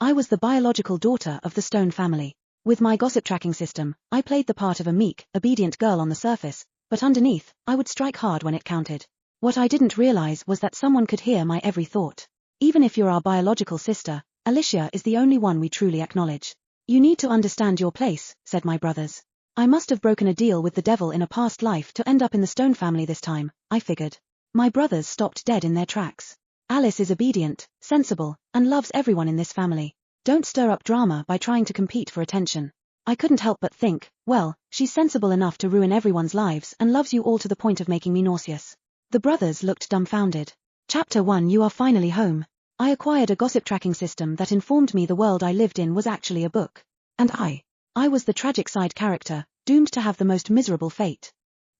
I was the biological daughter of the Stone family. With my gossip tracking system, I played the part of a meek, obedient girl on the surface, but underneath, I would strike hard when it counted. What I didn't realize was that someone could hear my every thought. Even if you're our biological sister, Alicia is the only one we truly acknowledge. You need to understand your place, said my brothers. I must have broken a deal with the devil in a past life to end up in the Stone family this time, I figured. My brothers stopped dead in their tracks. Alice is obedient, sensible, and loves everyone in this family. Don't stir up drama by trying to compete for attention. I couldn't help but think, well, she's sensible enough to ruin everyone's lives and loves you all to the point of making me nauseous. The brothers looked dumbfounded. Chapter 1. You are finally home. I acquired a gossip tracking system that informed me the world I lived in was actually a book. And I was the tragic side character, doomed to have the most miserable fate.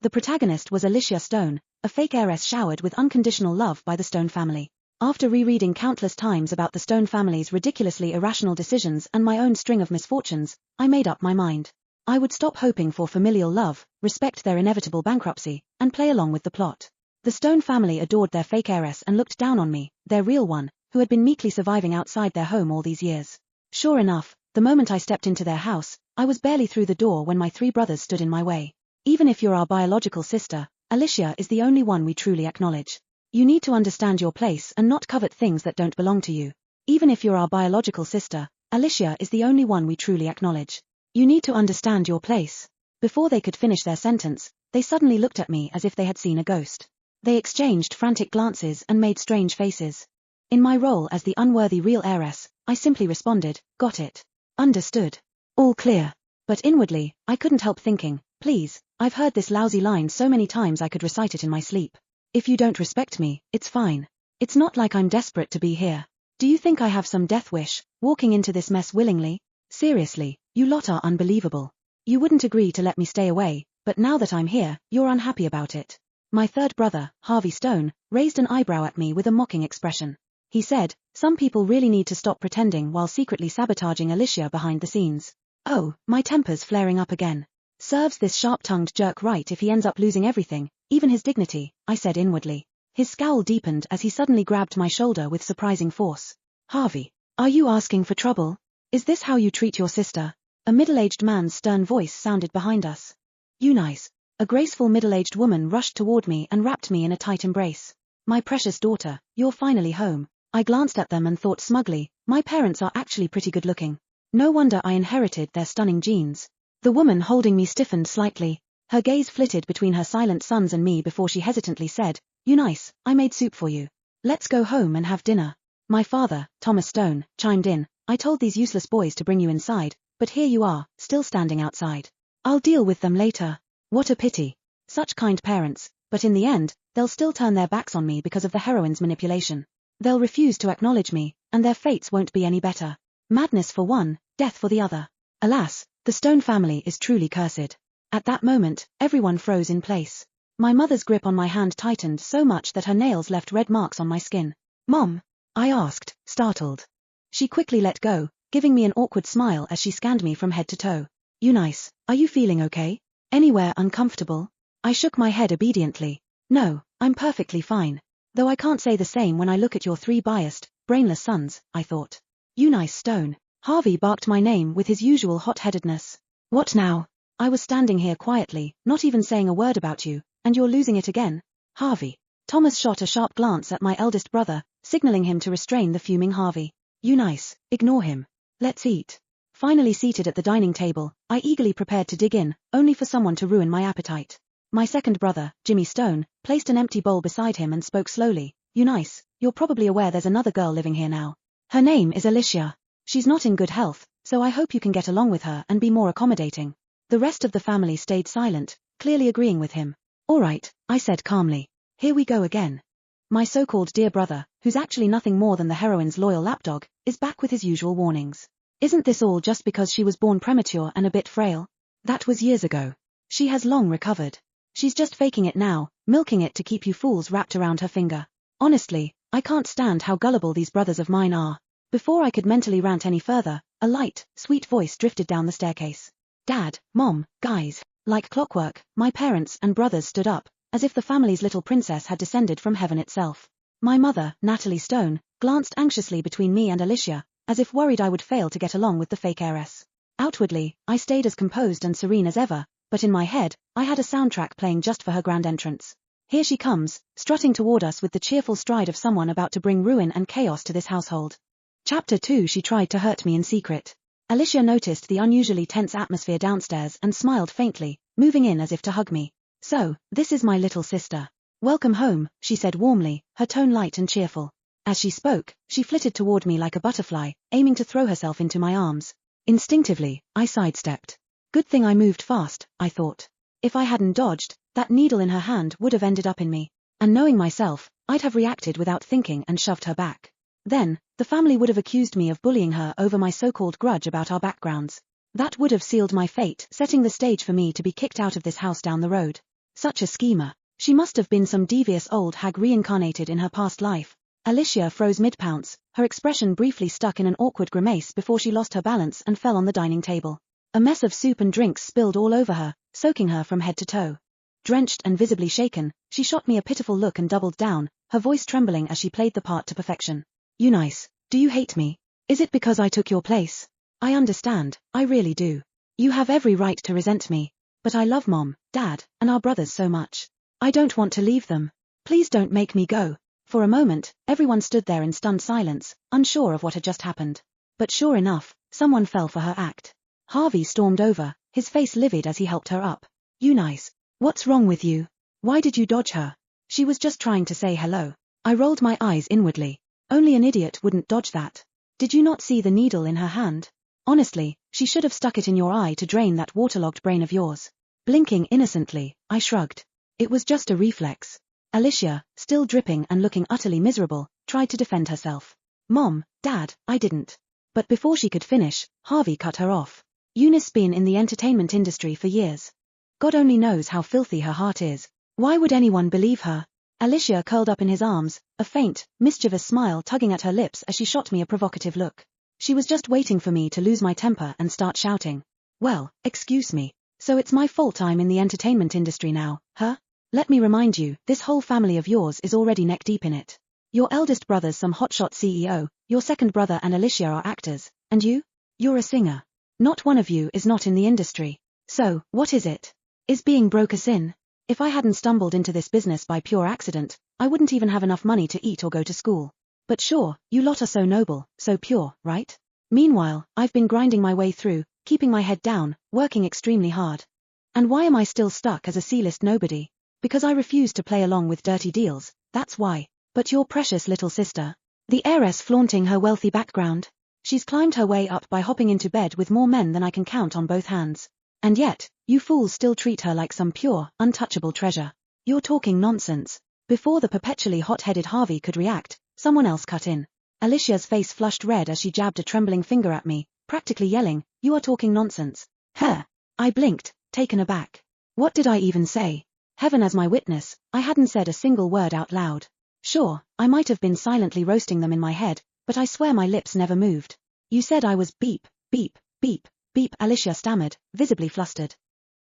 The protagonist was Alicia Stone, a fake heiress showered with unconditional love by the Stone family. After rereading countless times about the Stone family's ridiculously irrational decisions and my own string of misfortunes, I made up my mind. I would stop hoping for familial love, respect their inevitable bankruptcy, and play along with the plot. The Stone family adored their fake heiress and looked down on me, their real one, who had been meekly surviving outside their home all these years. Sure enough, the moment I stepped into their house, I was barely through the door when my 3 brothers stood in my way. Even if you're our biological sister, Alicia is the only one we truly acknowledge. You need to understand your place and not covet things that don't belong to you. Even if you're our biological sister, Alicia is the only one we truly acknowledge. You need to understand your place. Before they could finish their sentence, they suddenly looked at me as if they had seen a ghost. They exchanged frantic glances and made strange faces. In my role as the unworthy real heiress, I simply responded, got it. Understood. All clear. But inwardly, I couldn't help thinking, please, I've heard this lousy line so many times I could recite it in my sleep. If you don't respect me, it's fine. It's not like I'm desperate to be here. Do you think I have some death wish, walking into this mess willingly? Seriously, you lot are unbelievable. You wouldn't agree to let me stay away, but now that I'm here, you're unhappy about it. My 3rd brother, Harvey Stone, raised an eyebrow at me with a mocking expression. He said, some people really need to stop pretending while secretly sabotaging Alicia behind the scenes. Oh, my temper's flaring up again. Serves this sharp-tongued jerk right if he ends up losing everything, even his dignity, I said inwardly. His scowl deepened as he suddenly grabbed my shoulder with surprising force. Harvey, are you asking for trouble? Is this how you treat your sister? A middle-aged man's stern voice sounded behind us. Eunice, a graceful middle-aged woman rushed toward me and wrapped me in a tight embrace. My precious daughter, you're finally home. I glanced at them and thought smugly, my parents are actually pretty good-looking. No wonder I inherited their stunning genes. The woman holding me stiffened slightly. Her gaze flitted between her silent sons and me before she hesitantly said, Eunice, I made soup for you. Let's go home and have dinner. My father, Thomas Stone, chimed in, I told these useless boys to bring you inside, but here you are, still standing outside. I'll deal with them later. What a pity. Such kind parents, but in the end, they'll still turn their backs on me because of the heroine's manipulation. They'll refuse to acknowledge me, and their fates won't be any better. Madness for one, death for the other. Alas, the Stone family is truly cursed. At that moment, everyone froze in place. My mother's grip on my hand tightened so much that her nails left red marks on my skin. Mom? I asked, startled. She quickly let go, giving me an awkward smile as she scanned me from head to toe. Eunice, are you feeling okay? Anywhere uncomfortable? I shook my head obediently. No, I'm perfectly fine. Though I can't say the same when I look at your 3 biased, brainless sons, I thought. Eunice Stone. Harvey barked my name with his usual hot-headedness. What now? I was standing here quietly, not even saying a word about you, and you're losing it again? Harvey. Thomas shot a sharp glance at my eldest brother, signaling him to restrain the fuming Harvey. Eunice, ignore him. Let's eat. Finally seated at the dining table, I eagerly prepared to dig in, only for someone to ruin my appetite. My 2nd brother, Jimmy Stone, placed an empty bowl beside him and spoke slowly. Eunice, you're probably aware there's another girl living here now. Her name is Alicia. She's not in good health, so I hope you can get along with her and be more accommodating. The rest of the family stayed silent, clearly agreeing with him. All right, I said calmly. Here we go again. My so-called dear brother, who's actually nothing more than the heroine's loyal lapdog, is back with his usual warnings. Isn't this all just because she was born premature and a bit frail? That was years ago. She has long recovered. She's just faking it now, milking it to keep you fools wrapped around her finger. Honestly, I can't stand how gullible these brothers of mine are. Before I could mentally rant any further, a light, sweet voice drifted down the staircase. Dad, Mom, guys. Like clockwork, my parents and brothers stood up, as if the family's little princess had descended from heaven itself. My mother, Natalie Stone, glanced anxiously between me and Alicia, as if worried I would fail to get along with the fake heiress. Outwardly, I stayed as composed and serene as ever, but in my head, I had a soundtrack playing just for her grand entrance. Here she comes, strutting toward us with the cheerful stride of someone about to bring ruin and chaos to this household. Chapter 2. She tried to hurt me in secret. Alicia noticed the unusually tense atmosphere downstairs and smiled faintly, moving in as if to hug me. So, this is my little sister. Welcome home, she said warmly, her tone light and cheerful. As she spoke, she flitted toward me like a butterfly, aiming to throw herself into my arms. Instinctively, I sidestepped. Good thing I moved fast, I thought. If I hadn't dodged, that needle in her hand would have ended up in me. And knowing myself, I'd have reacted without thinking and shoved her back. Then, the family would have accused me of bullying her over my so-called grudge about our backgrounds. That would have sealed my fate, setting the stage for me to be kicked out of this house down the road. Such a schemer. She must have been some devious old hag reincarnated in her past life. Alicia froze mid-pounce, her expression briefly stuck in an awkward grimace before she lost her balance and fell on the dining table. A mess of soup and drinks spilled all over her, soaking her from head to toe. Drenched and visibly shaken, she shot me a pitiful look and doubled down, her voice trembling as she played the part to perfection. Eunice, do you hate me? Is it because I took your place? I understand, I really do. You have every right to resent me. But I love Mom, Dad, and our brothers so much. I don't want to leave them. Please don't make me go. For a moment, everyone stood there in stunned silence, unsure of what had just happened. But sure enough, someone fell for her act. Harvey stormed over, his face livid as he helped her up. Eunice, what's wrong with you? Why did you dodge her? She was just trying to say hello. I rolled my eyes inwardly. Only an idiot wouldn't dodge that. Did you not see the needle in her hand? Honestly, she should have stuck it in your eye to drain that waterlogged brain of yours. Blinking innocently, I shrugged. It was just a reflex. Alicia, still dripping and looking utterly miserable, tried to defend herself. Mom, Dad, I didn't. But before she could finish, Harvey cut her off. Eunice's been in the entertainment industry for years. God only knows how filthy her heart is. Why would anyone believe her? Alicia curled up in his arms, a faint, mischievous smile tugging at her lips as she shot me a provocative look. She was just waiting for me to lose my temper and start shouting. Well, excuse me. So it's my fault I'm in the entertainment industry now, huh? Let me remind you, this whole family of yours is already neck-deep in it. Your eldest brother's some hotshot CEO, your second brother and Alicia are actors, and you? You're a singer. Not one of you is not in the industry. So, what is it? Is being broke a sin? If I hadn't stumbled into this business by pure accident, I wouldn't even have enough money to eat or go to school. But sure, you lot are so noble, so pure, right? Meanwhile, I've been grinding my way through, keeping my head down, working extremely hard. And why am I still stuck as a C-list nobody? Because I refuse to play along with dirty deals, that's why. But your precious little sister, the heiress flaunting her wealthy background, she's climbed her way up by hopping into bed with more men than I can count on both hands. And yet, you fools still treat her like some pure, untouchable treasure. You're talking nonsense. Before the perpetually hot-headed Harvey could react, someone else cut in. Alicia's face flushed red as she jabbed a trembling finger at me, practically yelling, "You are talking nonsense." Huh. I blinked, taken aback. What did I even say? Heaven as my witness, I hadn't said a single word out loud. Sure, I might have been silently roasting them in my head, but I swear my lips never moved. You said I was beep, beep, beep, beep, Alicia stammered, visibly flustered.